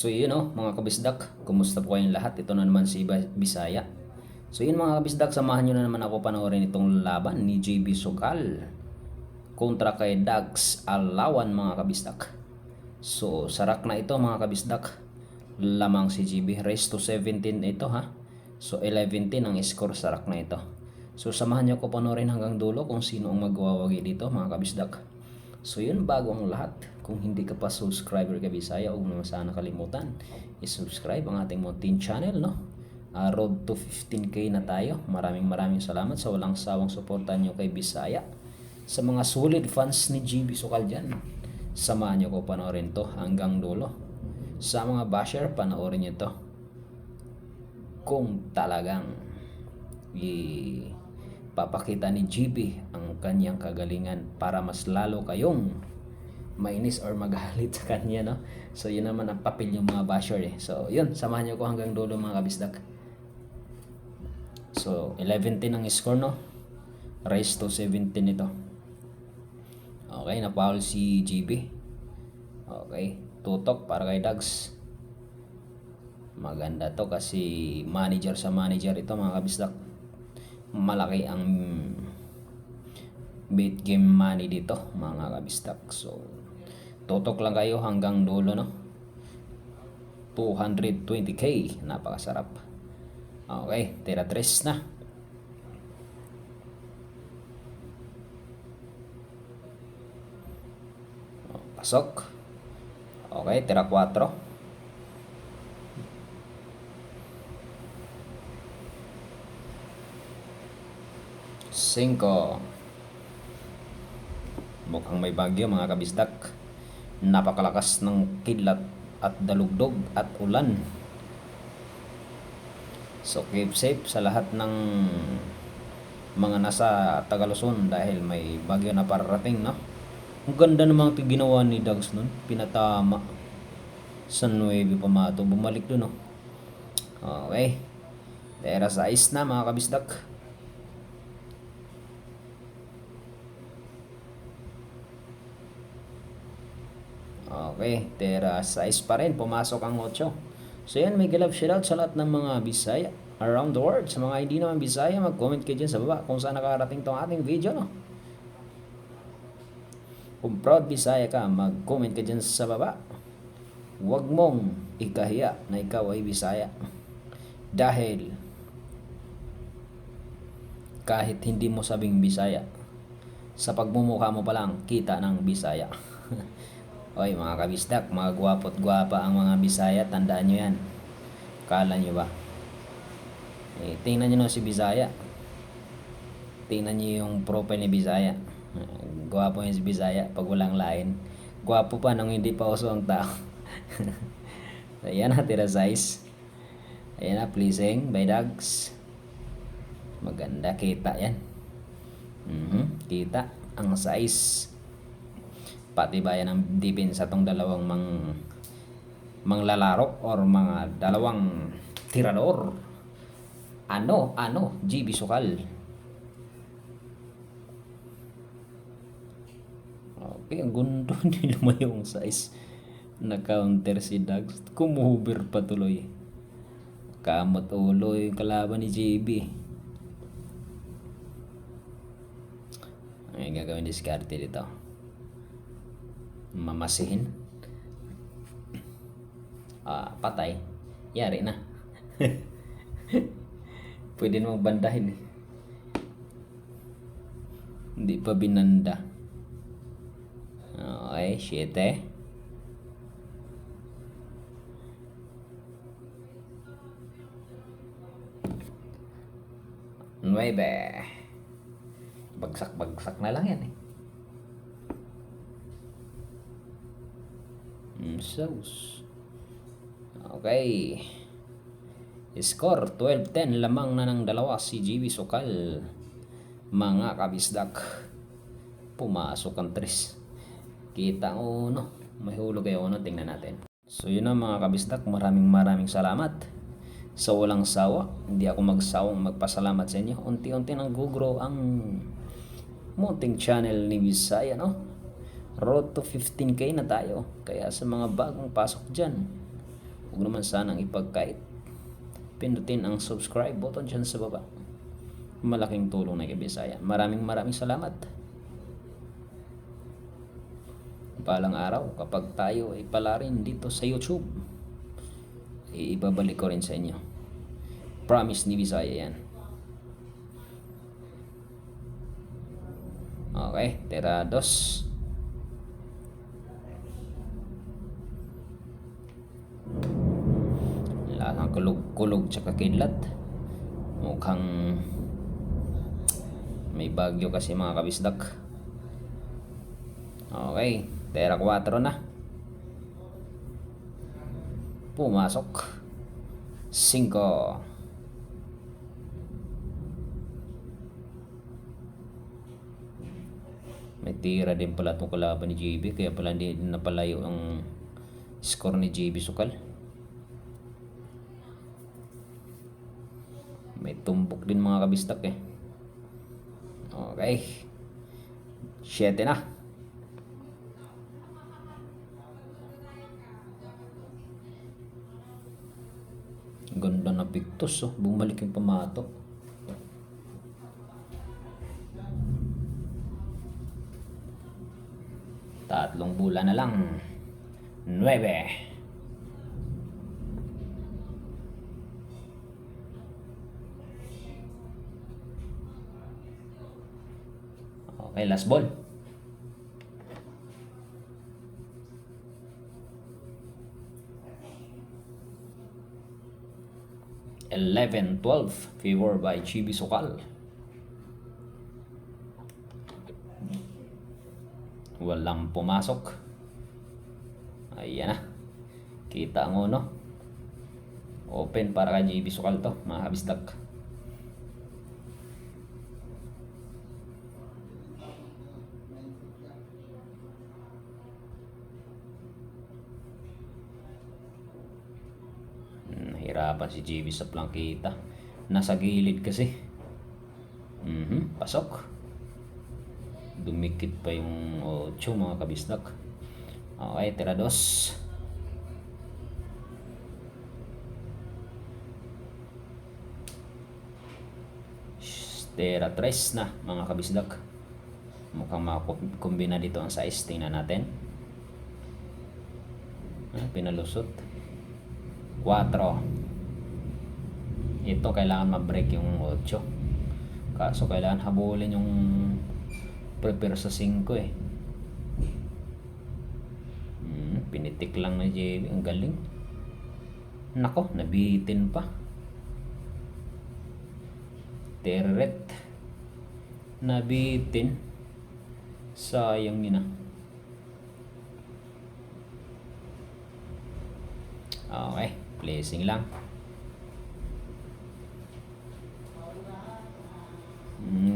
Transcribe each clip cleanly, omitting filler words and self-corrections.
So yun mga kabisdak, kumusta po kayong lahat? Ito na naman si Bisaya. So yun mga kabisdak, samahan nyo na naman ako panoorin itong laban ni JB Sokal kontra kay Dax Alawan mga kabisdak. So sarak na ito mga kabisdak, lamang si JB, race to 17 ito ha. So 11-10 ang score, sarak na ito. So samahan nyo ko panoorin hanggang dulo kung sino ang magwawagi dito mga kabisdak. So yun, bago ang lahat, kung hindi ka pa subscriber ka Bisaya, huwag mo naman sana kalimutan i-subscribe ang ating Mountain Channel, no? Road to 15k na tayo. Maraming salamat sa walang sawang suporta nyo kay Bisaya. Sa mga solid fans ni GB Sokal dyan, samahan nyo ko panoorin to hanggang dulo. Sa mga basher, panoorin nyo to kung talagang papakita ni GB ang kanyang kagalingan para mas lalo kayong mainis or magalit sa kanya, no? So yun naman ang papel yung mga basher So yun, samahan nyo ko hanggang dulo mga kabisdak. So 11-10 ang score, no? Race to 17 ito. Okay, na-foul si GB. Okay, tutok para kay Dags. Maganda to kasi manager sa manager ito mga kabisdak. Malaki ang bait game money dito mga kabistak. So tutok lang kayo hanggang dulo, no? 220k, napakasarap. Okay, tira 3 na. Pasok. Okay, tira 4. Cinco. Mukhang may bagyo mga kabisdak. Napakalakas ng kidlat at dalugdog at ulan. So keep safe sa lahat ng mga nasa Tagaluzon dahil may bagyo na parating, no? Ang ganda namang ginawa ni Dags nun. Pinatama sa 9 Pamato. Bumalik dun, no? Okay. Tera sa ice na mga kabisdak. Okay, tera size pa rin, pumasok ang 8. So yan, may love shoutout sa lahat ng mga Bisaya around the world. Sa mga hindi naman Bisaya, mag-comment kayo dyan sa baba kung saan nakarating tong ating video, no? Kung proud Bisaya ka, mag-comment ka dyan sa baba. Huwag mong ikahiya na ikaw ay Bisaya. Dahil kahit hindi mo sabing Bisaya, sa pagmumukha mo pa lang, kita ng Bisaya. Oy mga kabisdak, mga gwapo't gwapa ang mga Bisaya, tandaan nyo yan. Kala nyo ba? Tingnan nyo si Bisaya. Tingnan nyo yung profile ni Bisaya. Gwapo yung si Bisaya pag walang lain. Gwapo pa nung hindi pa uso ang tao. Ayan na, tira size. Ayan na, pleasing by Dags. Maganda, kita yan. Kita ang size. Pati bayan ng depensa tong dalawang manglalaro or mga dalawang tirador. GB Sokal. Okay, ang gundo din naman yung size na counter si Dags. Kumuhuber pa tuloy. Kamot ulo yung kalaban ni JB. Ay, gagawin diskarte dito. Mamasihin. Patay. Yari na. Pwede namang bandahin. Hindi pa binanda. Okay, 7. Nueve. Bagsak na lang yan Sauce. Okay. Score 12-10, lamang na ng dalawa si GB Sokal. Mga kabisdak, pumasok ang 3. Kita may hulog kayo tingnan natin. So yun na mga kabisdak, maraming salamat sa walang sawa. Hindi ako magsawang magpasalamat sa inyo. Unti-unti nang gugrow ang Mountain Channel ni Bisaya, no? Road to 15k na tayo. Kaya sa mga bagong pasok dyan, huwag naman sanang ipagkait. Pindutin ang subscribe button dyan sa baba. Malaking tulong na kay Bisaya. Maraming salamat. Palang araw kapag tayo ay pala rin dito sa YouTube, ibabalik ko rin sa inyo. Promise ni Bisaya yan. Okay, tira dos. Lasang kulog-kulog tsaka kidlat. Mukhang may bagyo kasi mga kabisdak. Okay, tira 4 na. Pumasok 5. May tira din pala itong kalaban ni JB, kaya pala hindi napalayo ang score ni JB Sukal. May tumbok din mga kabistak eh. Okay, 7 na. Ganda na pictus oh. Bumalik yung pamatok. Tatlong bola na lang. 9. Okay, last ball. Eleven, 12. Favor by JB Sukal. Walang pumasok. Ayan na. Kita ang uno. Open para kay JB Sukal to, mga kabisdak. Nahirapan si JB sa plangkita. Nasa gilid kasi. Pasok. Dumikit pa yung 8 mga kabisdak. Okay, tira 2. Tira 3 na mga kabisdak. Mukhang makakumbina dito ang size. Tingnan natin. Pinalusot 4. Ito kailangan ma-break yung 8. Kaso kailangan habulin yung prepare sa 5 eh. Pinitik lang na JB. Ang galing. Nako, nabitin pa. Teret. Nabitin. Sayang yun ah. Okay, placing lang.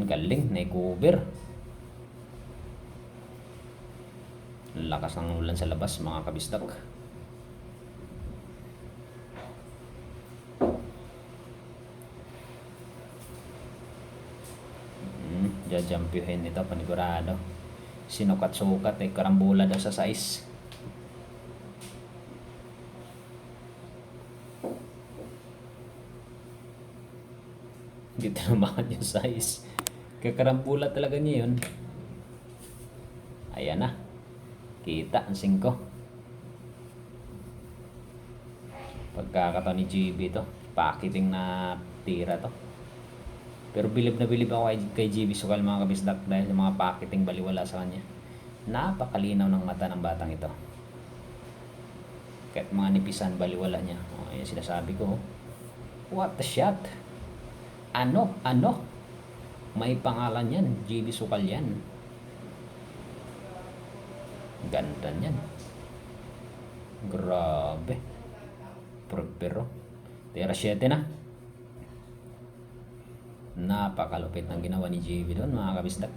Galing, na-cover. Lakas ng ulan sa labas mga kabisdak. Jajampyuhin nito panigurado. Sinukat-sukat eh, karambola daw sa size. Dito naman yung size. Kakarambula talaga niya yun. Ayan na. Kita ang 5. Pagkakataon ni JB to. Pakiting na tira to. Pero bilib na bilib ako kay JB Sukal mga kabisdak dahil sa mga pakiting baliwala sa kanya. Napakalinaw ng mata ng batang ito. Kahit mga nipisan baliwala niya. Ayan sinasabi ko. What the shot? Ano? May pangalan yan. JB Sukal yan. Ganda niyan. Grabe. Pero tira 7 na. Napakalupit ng ginawa ni JB doon mga kabisdak.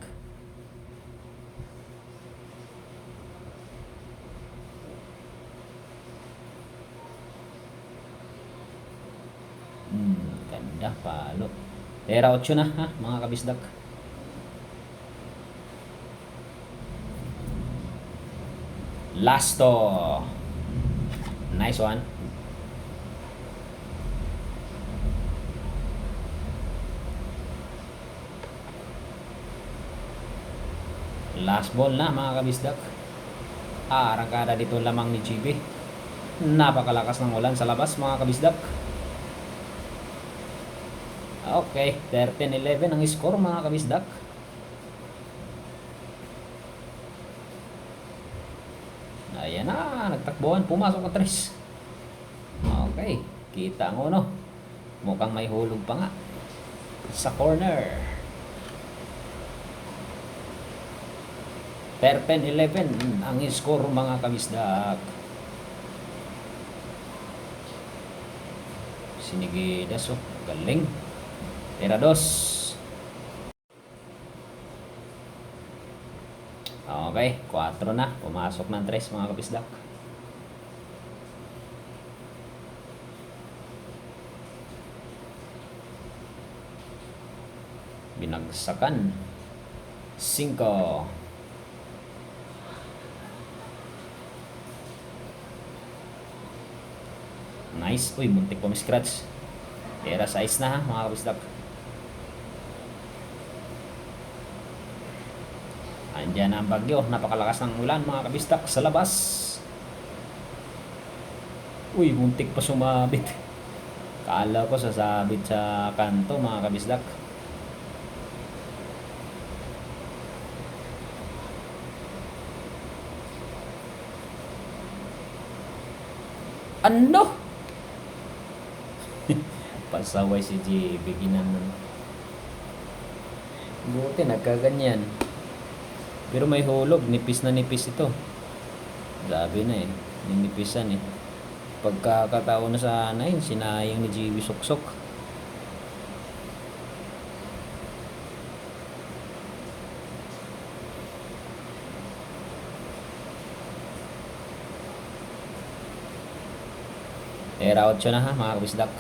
Ganda palo. Tira 8 na ha mga kabisdak. Lasto. Nice one. Last ball na mga kabisdak. Arangkada dito lamang ni GB. Napakalakas ng ulan sa labas mga kabisdak. Okay, 13-11 ang score mga kabisdak. Ayan na, nagtakbuhan, pumasok ang 3. Okay, kita ang uno. Mukhang may hulog pa nga sa corner. 13-11 ang score mga kabisdak. Sinigidas oh, galing. Tira 2. Okay, 4 na. Pumasok ng 3 mga kabisdak. Binagsakan. 5. Nice. Uy, muntik pa may scratch. Tira 6 na ha mga kabisdak. Andyan ang bagyo. Napakalakas ng ulan mga kabisdak sa labas. Uy, muntik pa sumabit. Kala ko sasabit sa kanto mga kabisdak. Ano? Pasaway si JB. Ginanon. Buti nagkaganyan. Pero may hulog. Nipis na nipis ito. Sabi na eh. Ninipisan eh. Pagkakataon na sa 9, sinayang ni JB suksok. Era 8 na ha mga kabisdak.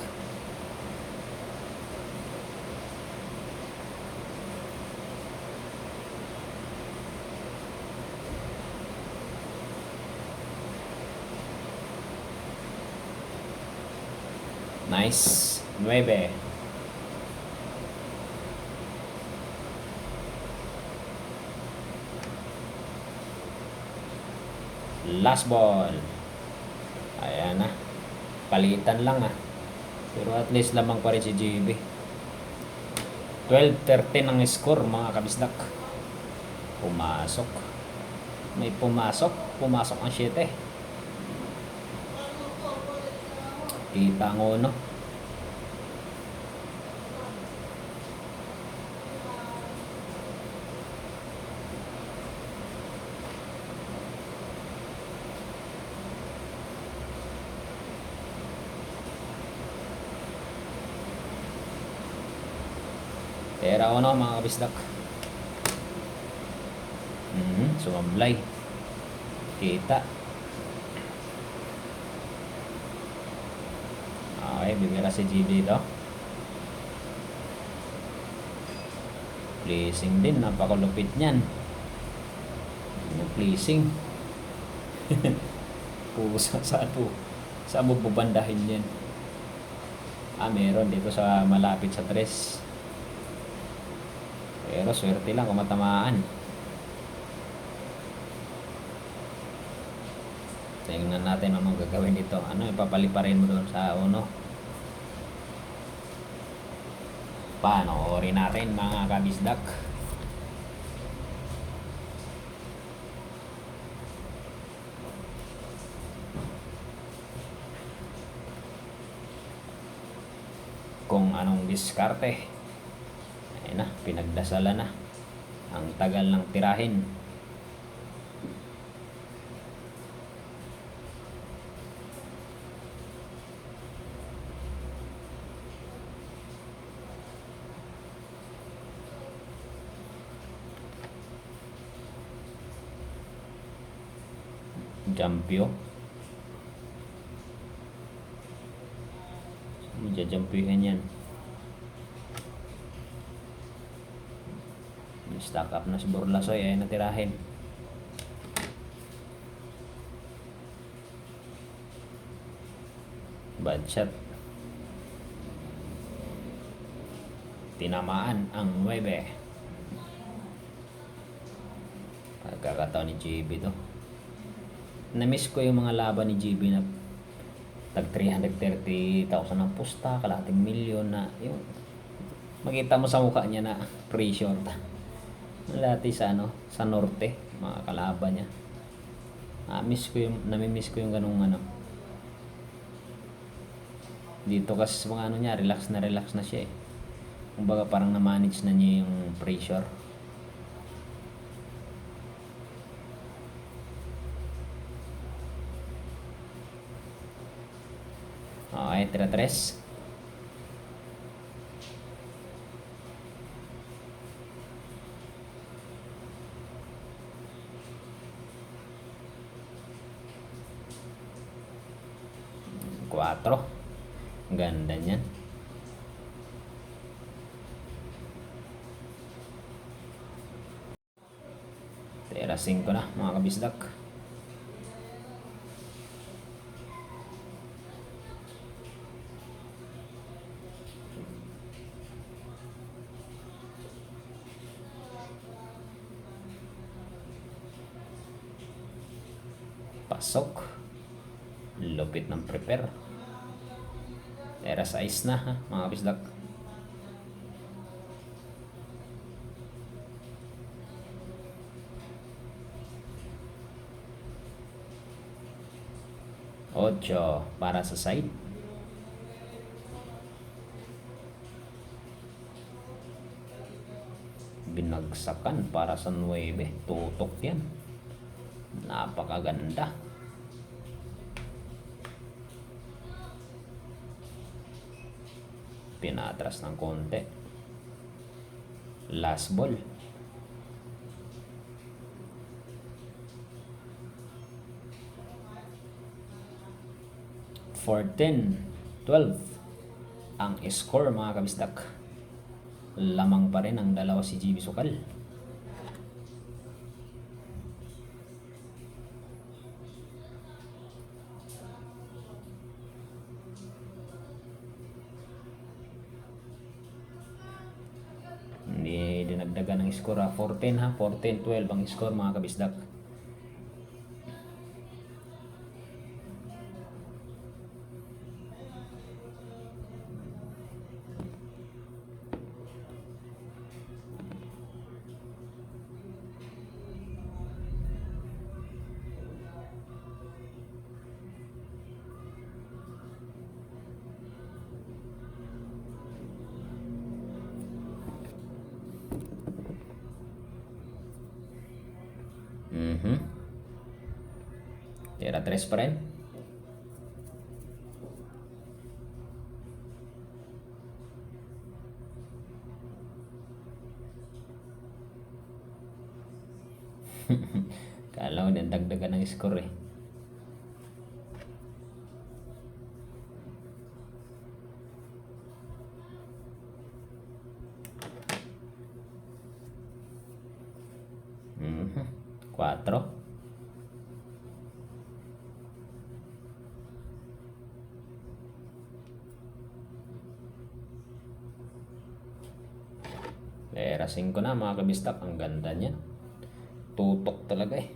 Nice. 9. Last ball. Ayan na. Palitan lang ah. Pero at least lamang pa rin si JB. 12-13 ang score mga kabisdak. Pumasok. May pumasok. Pumasok ang 7. Kita ang uno. Tera uno mga kabisdak. Sumamblay. Kita. Okay, bibira si GB dito. Pleasing din, napakalupit niyan. Pleasing. Pusa saan po? Saan mo bubandahin yan? Meron dito sa malapit sa 3. Pero swerte lang kung matamaan. Tingnan natin anong gagawin dito. Ano, ipapaliparin mo doon sa uno. Panoorin natin mga kabisdak. Kung anong diskarte. Ayun na, pinagdasalan na. Ang tagal ng tirahin. Jampyo. Jajampyoin yan. Stack up na si Borlasoy ay natirahin. Bad shot. Tinamaan ang 9. Pagkakataon ni JB to. Na-miss ko yung mga laban ni JB na tag 330,000 ang pusta, kalahating milyon na yung makita mo sa mukha niya na pressure. Dati sa sa norte, mga kalaban niya. Nami-miss ko yung ganung Dito kasi mga niya, relax na siya eh. Kumbaga parang na-manage na niya yung pressure. Okay, 3-3. Quatro. Ganda niyan. Tera 5 na mga kabisdak. Pasok. Lupit ng prepare. Tera 6 na ha, mga kabisdak. Ocho para sa side. Binagsakan para sa 9. Tutok yan. Napakaganda. Pinatras ng konti. Last ball. For 10-12 ang score mga kabisdak. Lamang pa rin ang dalawa si JB Sukal. Hindi dinagdagan ng score ha. 4-10 ha. 4-10-12 ang score mga kabisdak. Tira 3 pa rin. Kala ko din dagdagan ng score eh. Quatro. Era 5 na mga kabistak. Ang ganda niya. Tutok talaga eh.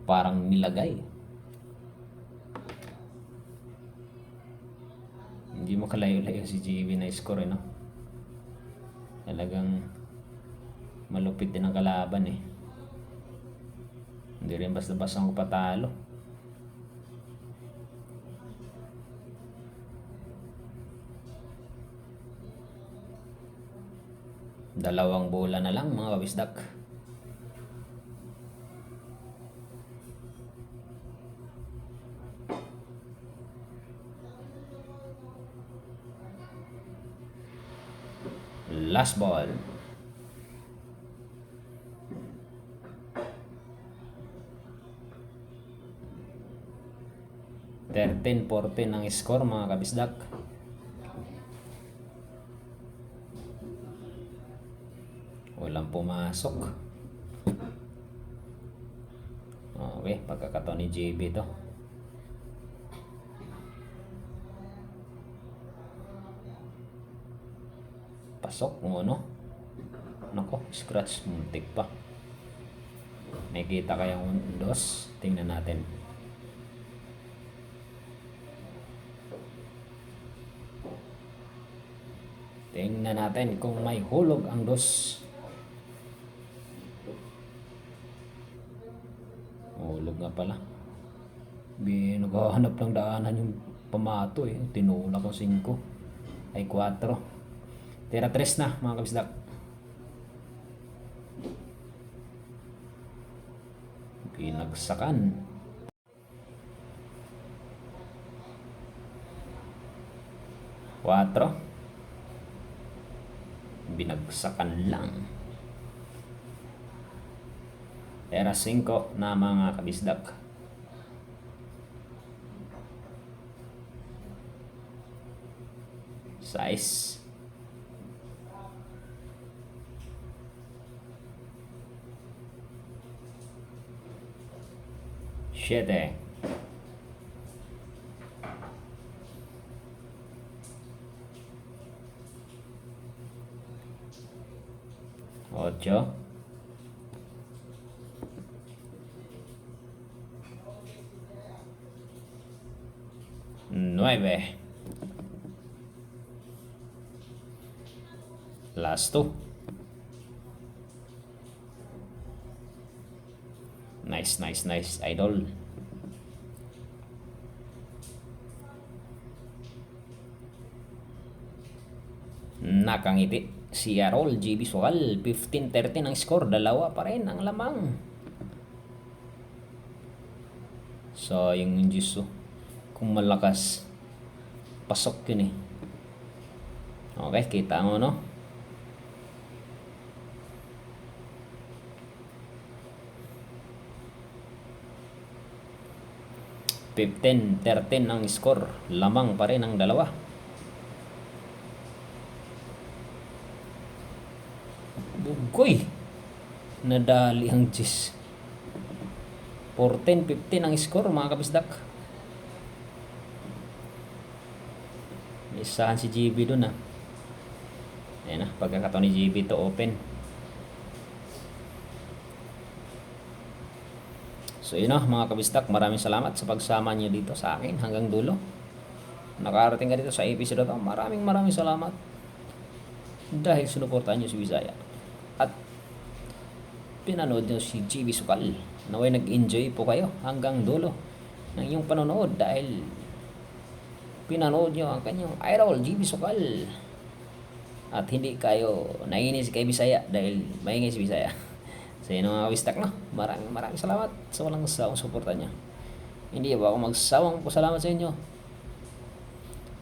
Parang nilagay. Hindi mo kalayo-layo si JB na score eh, no? Talagang malupit din ang kalaban eh. Hindi rin basta-basta ang patalo. Dalawang bola na lang mga kabisdak. Last ball. Thirteen 14 ang score mga kabisdak. Walang pumasok. Okay, pagkakataon ni JB to. Pasok mo no. Nako, scratch muntik pa. Nakikita kayang dos? Tingnan natin. Tingnan natin kung may hulog ang dos. Hulog nga pala. Naghahanap ng daanan yung pamato eh. Tinula ko 5. Ay 4. Tira 3 na mga kabisdak. Pinagsakan. Quatro. Binagsakan lang. Tira 5 na mga kabisdak. Size. Siete. Ocho. Nueve. Last 2. Nice, idol. Nakangiti si Arol JB Sokal. 15-13 ang score. 2 pa rin ang lamang. So yung Jisu, kung malakas, pasok yun eh. Okay, kita mo no? (15-13) ang score. Lamang pa rin ang 2. Bugoy. Nadali ang Jis. 14-15 ang score mga kabisdak. Isahan si GB dun ah. Ayan na, pagkakataon ni GB to open. So yun na mga kabistak, maraming salamat sa pagsama niyo dito sa akin hanggang dulo. Nakarating ka dito sa episode na to, maraming salamat. Dahil sinuportahan niyo si Bisaya. At pinanood niyo si GB Sukal. Naway nag-enjoy po kayo hanggang dulo ng iyong panonood dahil pinanood niyo ang kanyang idol GB Sukal. At hindi kayo naiinis kay Bisaya dahil maingay si Bisaya. So yun mga kabistak no, maraming salamat sa walang sawang suporta niya. Hindi ba ako magsawang pasalamat sa inyo.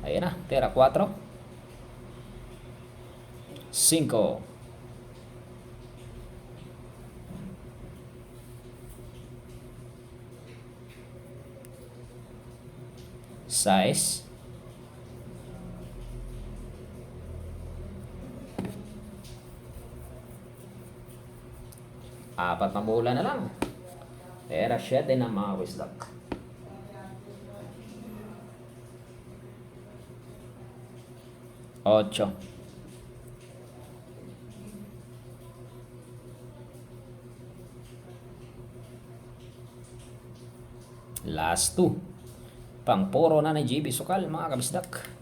Ayan na, tira 4. 5. Size. Apat na bola na lang. Pera 7 na mga wisdom. Ocho. Last 2. Pang puro na ni JB Sukal mga kabisdak.